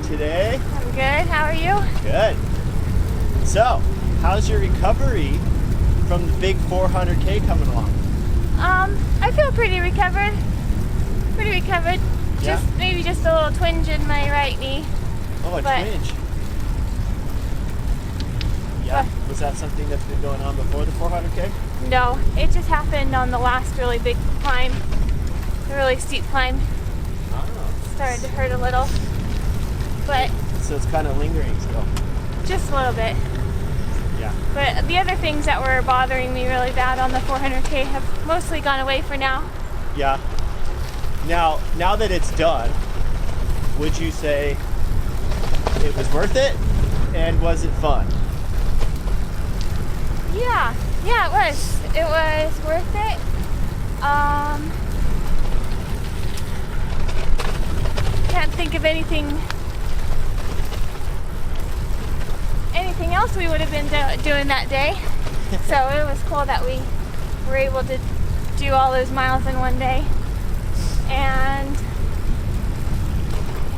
Today? I'm good. How are you? Good. So, how's your recovery from the big 400K coming along? I feel pretty recovered. Yeah. Maybe just a little twinge in my right knee. Oh, a twinge. Yeah. Was that something that's been going on before the 400K? No, it just happened on the last really big climb. The really steep climb. Oh. Started to hurt a little. But so it's kind of lingering still. Just a little bit. Yeah. But the other things that were bothering me really bad on the 400K have mostly gone away for now. Yeah. Now that it's done, would you say it was worth it? And was it fun? Yeah, it was. It was worth it. Can't think of anything else we would have been doing that day. So it was cool that we were able to do all those miles in one day. And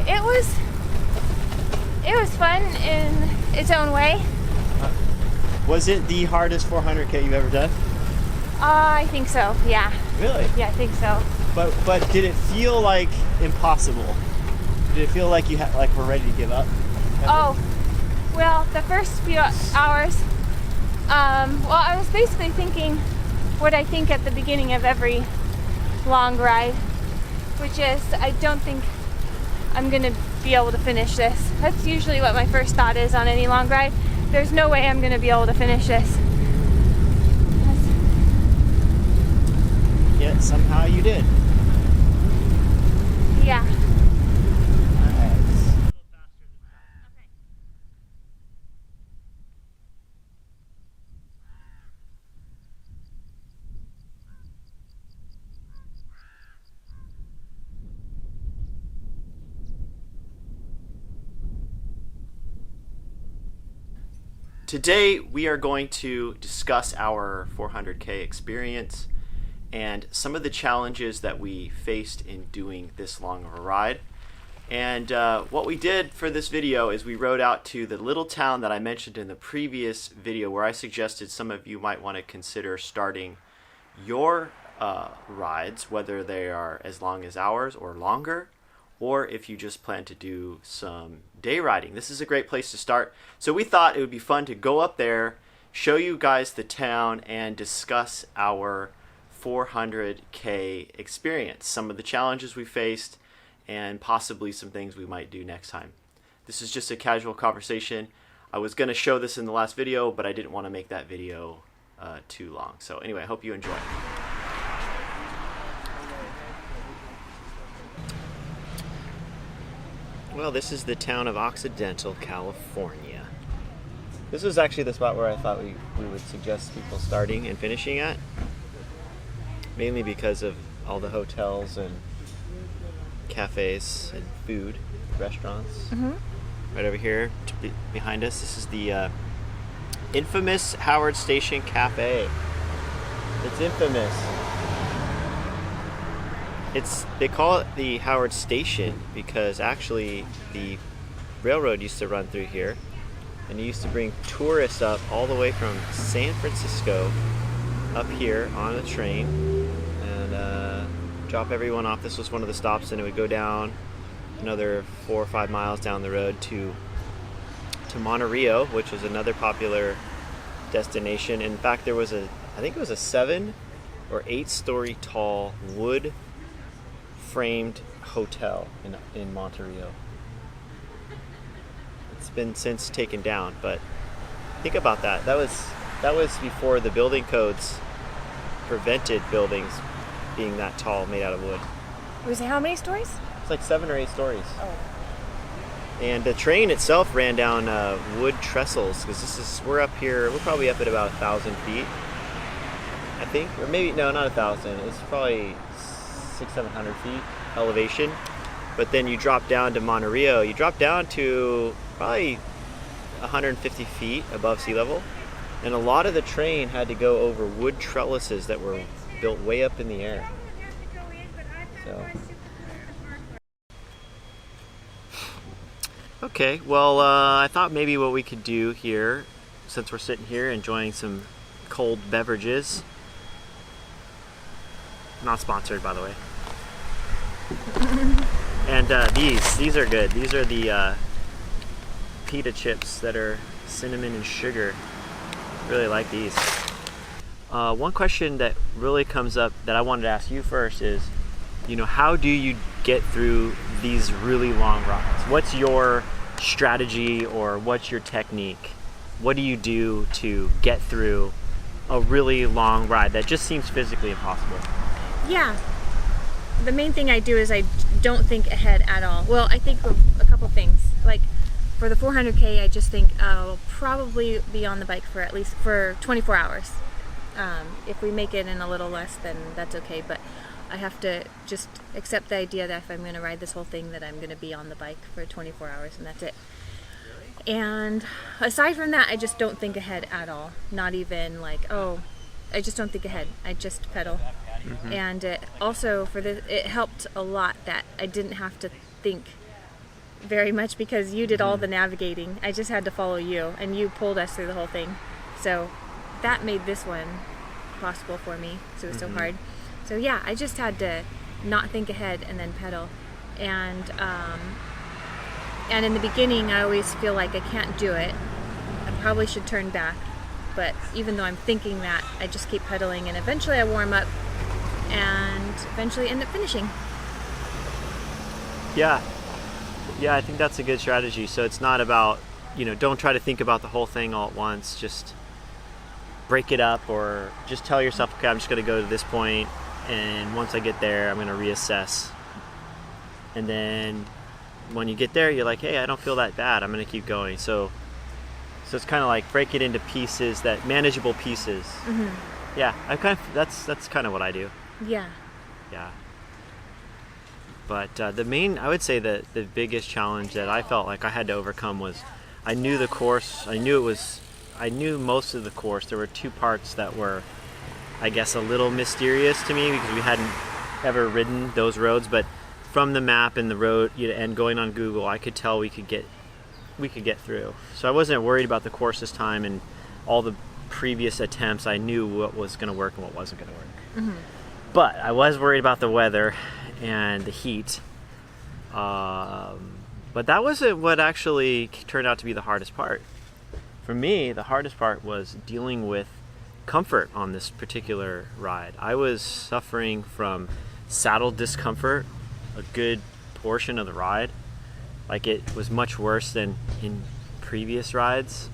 it was fun in its own way. Was it the hardest 400K you've ever done? I think so, yeah. Really? Yeah, I think so. But did it feel like impossible? Did it feel like you were ready to give up? Oh, well, the first few hours, I was basically thinking what I think at the beginning of every long ride, which is I don't think I'm going to be able to finish this. That's usually what my first thought is on any long ride. There's no way I'm going to be able to finish this. Yet somehow you did. Yeah. Today we are going to discuss our 400K experience and some of the challenges that we faced in doing this long of a ride. And what we did for this video is we rode out to the little town that I mentioned in the previous video, where I suggested some of you might want to consider starting your rides, whether they are as long as ours or longer, or if you just plan to do some day riding. This is a great place to start. So we thought it would be fun to go up there, show you guys the town, and discuss our 400K experience, some of the challenges we faced, and possibly some things we might do next time. This is just a casual conversation. I was going to show this in the last video, but I didn't want to make that video too long. So anyway, I hope you enjoy. Well, this is the town of Occidental, California. This was actually the spot where I thought we would suggest people starting and finishing at, mainly because of all the hotels and cafes and food, restaurants. Mm-hmm. Right over here behind us, this is the infamous Howard Station Cafe. It's infamous. They call it the Howard Station because actually the railroad used to run through here, and it used to bring tourists up all the way from San Francisco up here on a train and drop everyone off. This was one of the stops, and it would go down another 4 or 5 miles down the road to Monte Rio, which is another popular destination. In fact, there was I think it was a 7 or 8 story tall wood framed hotel in Monte Rio. It's been since taken down, but think about that. That was before the building codes prevented buildings being that tall, made out of wood. Was it how many stories? It's like 7 or 8 stories. Oh. And the train itself ran down wood trestles, because we're up here, we're probably up at about 1,000 feet, I think, or maybe, no, not 1,000, it's probably 600-700 feet elevation. But then you drop down to Monte Rio, you drop down to probably 150 feet above sea level, and a lot of the train had to go over wood trellises that were built way up in the air. So. Okay, well, I thought maybe what we could do here, since we're sitting here enjoying some cold beverages, not sponsored, by the way. And these are good. These are the pita chips that are cinnamon and sugar. Really like these. One question that really comes up that I wanted to ask you first is, how do you get through these really long rides? What's your strategy, or what's your technique? What do you do to get through a really long ride that just seems physically impossible? Yeah. The main thing I do is I don't think ahead at all. Well, I think of a couple things. Like for the 400K, I just think I'll probably be on the bike for at least for 24 hours. If we make it in a little less, then that's okay. But I have to just accept the idea that if I'm going to ride this whole thing, that I'm going to be on the bike for 24 hours, and that's it. And aside from that, I just don't think ahead at all. Not even like, I just don't think ahead. I just pedal. Mm-hmm. And it also it helped a lot that I didn't have to think very much, because you did all the navigating. I just had to follow you, and you pulled us through the whole thing. So that made this one possible for me. So it was so hard. So yeah, I just had to not think ahead and then pedal. And in the beginning, I always feel like I can't do it. I probably should turn back. But even though I'm thinking that, I just keep pedaling, and eventually I warm up and eventually end up finishing. Yeah, I think that's a good strategy. So it's not about, don't try to think about the whole thing all at once. Just break it up, or just tell yourself, okay, I'm just going to go to this point, and once I get there, I'm going to reassess. And then when you get there, you're like, hey, I don't feel that bad. I'm going to keep going. So it's kind of like break it into pieces, that manageable pieces. Mm-hmm. Yeah, that's kind of what I do. Yeah. But I would say that the biggest challenge that I felt like I had to overcome was, I knew the course. I knew most of the course. There were 2 parts that were, I guess, a little mysterious to me, because we hadn't ever ridden those roads. But from the map and the road, and going on Google, I could tell we could get through. So I wasn't worried about the course this time, and all the previous attempts, I knew what was going to work and what wasn't going to work. Mm-hmm. But I was worried about the weather and the heat. But that wasn't what actually turned out to be the hardest part. For me, the hardest part was dealing with comfort on this particular ride. I was suffering from saddle discomfort a good portion of the ride. Like, it was much worse than in previous rides.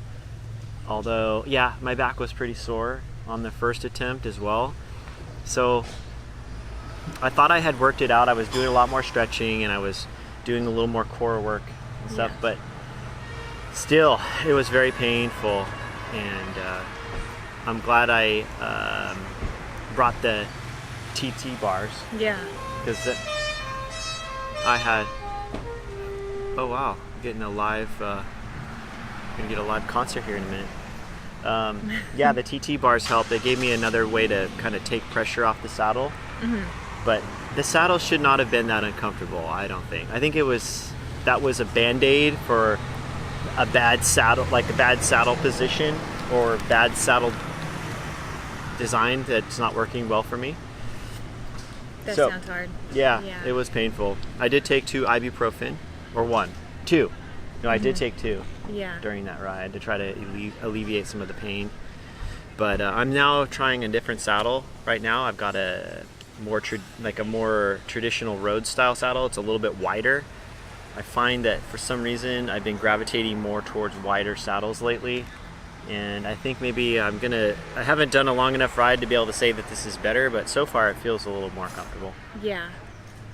Although, yeah, my back was pretty sore on the first attempt as well. So I thought I had worked it out. I was doing a lot more stretching, and I was doing a little more core work and stuff, but still, it was very painful. And I'm glad I brought the TT bars. Yeah. Because I had... Oh wow, getting a live, gonna get a live concert here in a minute. Yeah, the TT bars helped. They gave me another way to kind of take pressure off the saddle. Mm-hmm. But the saddle should not have been that uncomfortable, I don't think. I think that was a Band-Aid for a bad saddle, like a bad saddle position or bad saddle design that's not working well for me. That So, sounds hard. Yeah, it was painful. I did take 2 ibuprofen, or 1, 2. No, I did take 2 during that ride to try to alleviate some of the pain. But I'm now trying a different saddle. Right now, I've got a more traditional road style saddle. It's a little bit wider. I find that for some reason I've been gravitating more towards wider saddles lately, and I think maybe I haven't done a long enough ride to be able to say that this is better, but so far it feels a little more comfortable. Yeah.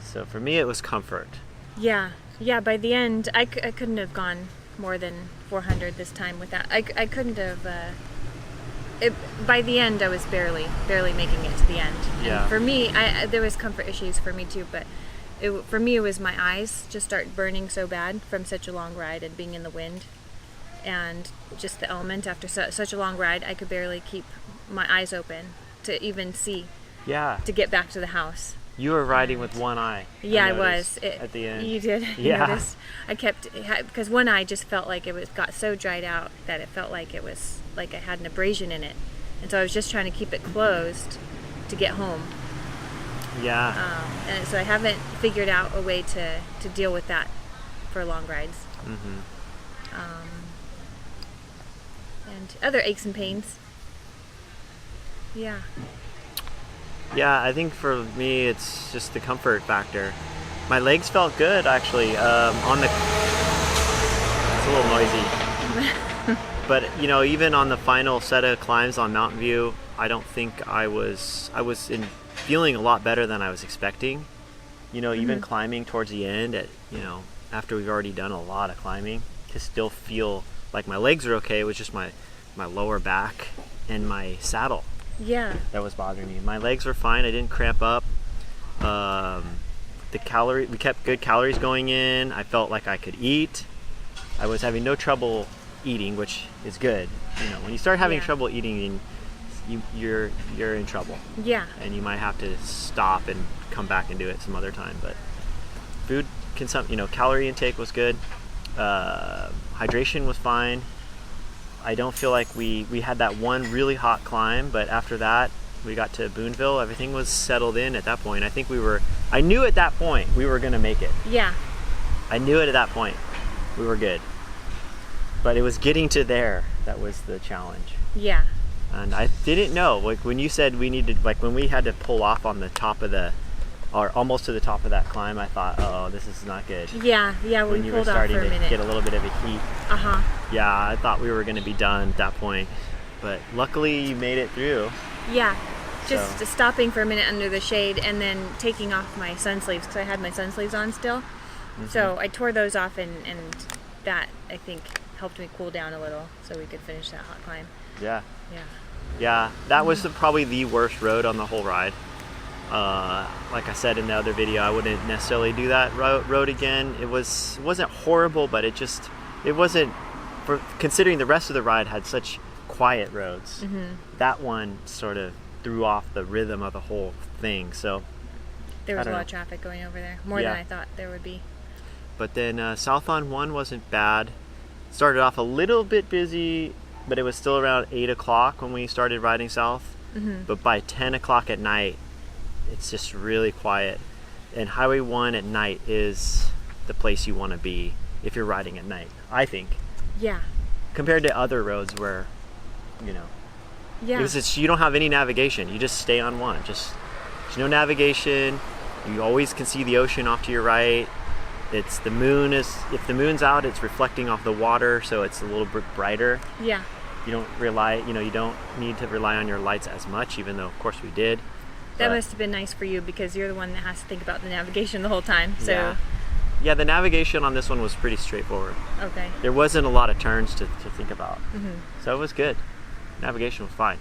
So for me it was comfort. Yeah. By the end, I couldn't have gone more than 400 this time without. I couldn't have. By the end, I was barely making it to the end. Yeah. And for me, there was comfort issues for me too, but for me it was my eyes just start burning so bad from such a long ride and being in the wind, and just the element after such a long ride. I could barely keep my eyes open to even see. Yeah. To get back to the house. You were riding with one eye. Yeah, I was. At the end. You did. Yeah. You noticed. I kept, because one eye just felt like got so dried out that it felt like it was like I had an abrasion in it. And so I was just trying to keep it closed to get home. Yeah. And so I haven't figured out a way to deal with that for long rides. Mm-hmm. And other aches and pains. Yeah. Yeah, I think for me it's just the comfort factor. My legs felt good actually. It's a little noisy. But even on the final set of climbs on Mountain View, I don't think I was feeling a lot better than I was expecting. Even climbing towards the end after we've already done a lot of climbing, to still feel like my legs are okay. It was just my lower back and my saddle. Yeah. That was bothering me. My legs were fine. I didn't cramp up. We kept good calories going in. I felt like I could eat. I was having no trouble eating, which is good. When you start having trouble eating, you're in trouble. Yeah. And you might have to stop and come back and do it some other time. But food consumption, calorie intake was good. Hydration was fine. I don't feel like we had that one really hot climb, but after that, we got to Boonville. Everything was settled in at that point. I knew at that point we were going to make it. Yeah. I knew it at that point. We were good. But it was getting to there that was the challenge. Yeah. And I didn't know, when you said we needed, when we had to pull off on the top of or almost to the top of that climb, I thought, oh, this is not good. Yeah, when you pulled were starting off for a minute. to get a little bit of a heat. Yeah, I thought we were going to be done at that point, but luckily you made it through. Yeah, just stopping for a minute under the shade and then taking off my sun sleeves, because I had my sun sleeves on still. Mm-hmm. So I tore those off, and that, I think, helped me cool down a little so we could finish that hot climb. Yeah, that was probably the worst road on the whole ride. Like I said in the other video, I wouldn't necessarily do that road again. It wasn't horrible, but it wasn't, considering the rest of the ride had such quiet roads. Mm-hmm. That one sort of threw off the rhythm of the whole thing. So there was a lot of traffic going over there, more than I thought there would be. But then South on 1 wasn't bad. Started off a little bit busy, but it was still around 8 o'clock when we started riding south. Mm-hmm. But by 10 o'clock at night, it's just really quiet. And Highway 1 at night is the place you want to be if you're riding at night, I think. Yeah. Compared to other roads where, Yeah. You don't have any navigation. You just stay on one. There's no navigation. You always can see the ocean off to your right. If the moon's out, it's reflecting off the water, so it's a little bit brighter. Yeah. You don't need to rely on your lights as much, even though of course we did. That must have been nice for you, because you're the one that has to think about the navigation the whole time. So yeah, the navigation on this one was pretty straightforward. Okay. There wasn't a lot of turns to think about. Mm-hmm. So it was good. Navigation was fine.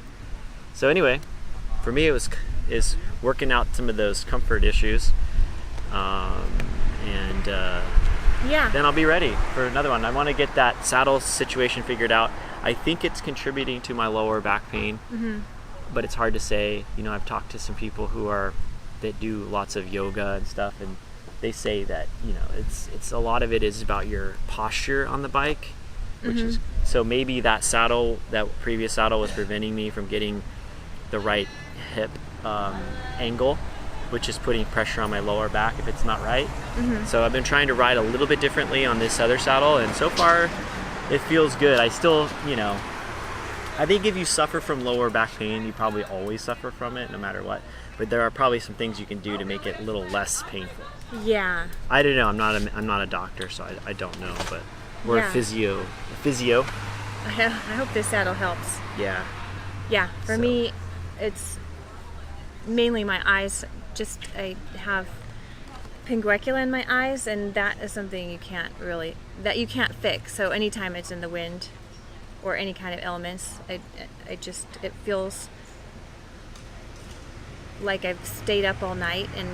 So anyway, for me is working out some of those comfort issues. Then I'll be ready for another one. I want to get that saddle situation figured out. I think it's contributing to my lower back pain. Mm-hmm. But it's hard to say. I've talked to some people that do lots of yoga and stuff, and they say that it's a lot of it is about your posture on the bike, which is so maybe that previous saddle was preventing me from getting the right hip angle, which is putting pressure on my lower back if it's not right. So I've been trying to ride a little bit differently on this other saddle, and so far it feels good. I still, I think if you suffer from lower back pain, you probably always suffer from it no matter what. But there are probably some things you can do to make it a little less painful. Yeah. I don't know. I'm not a doctor, so I don't know. But we're a physio. I hope this saddle helps. Yeah. Yeah. For me, it's mainly my eyes. I have pinguecula in my eyes, and that is something you can't fix. So anytime it's in the wind or any kind of elements, it feels like I've stayed up all night, and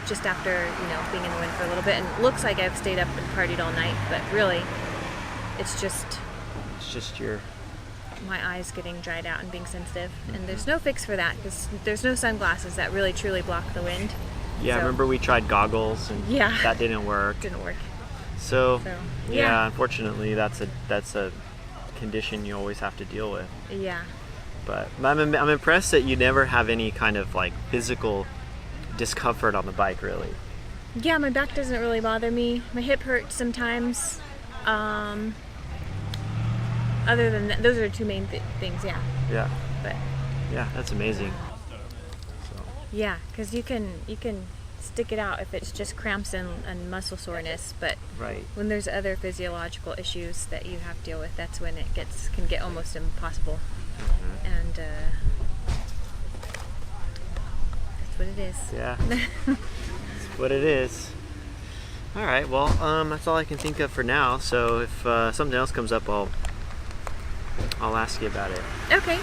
just after being in the wind for a little bit, and it looks like I've stayed up and partied all night, but really it's just your my eyes getting dried out and being sensitive. And there's no fix for that because there's no sunglasses that really truly block the wind. Yeah, so, remember we tried goggles and that didn't work. Didn't work. So yeah, unfortunately that's a condition you always have to deal with. Yeah. But I'm impressed that you never have any kind of like physical discomfort on the bike, really. Yeah, my back doesn't really bother me. My hip hurts sometimes. Other than that, those are the two main things. Yeah. Yeah. But yeah, that's amazing. So. Yeah, because you can stick it out if it's just cramps and muscle soreness, but when there's other physiological issues that you have to deal with, that's when it can get almost impossible. And that's what it is. Yeah. That's what it is. All right. Well, that's all I can think of for now. So if something else comes up, I'll ask you about it. Okay.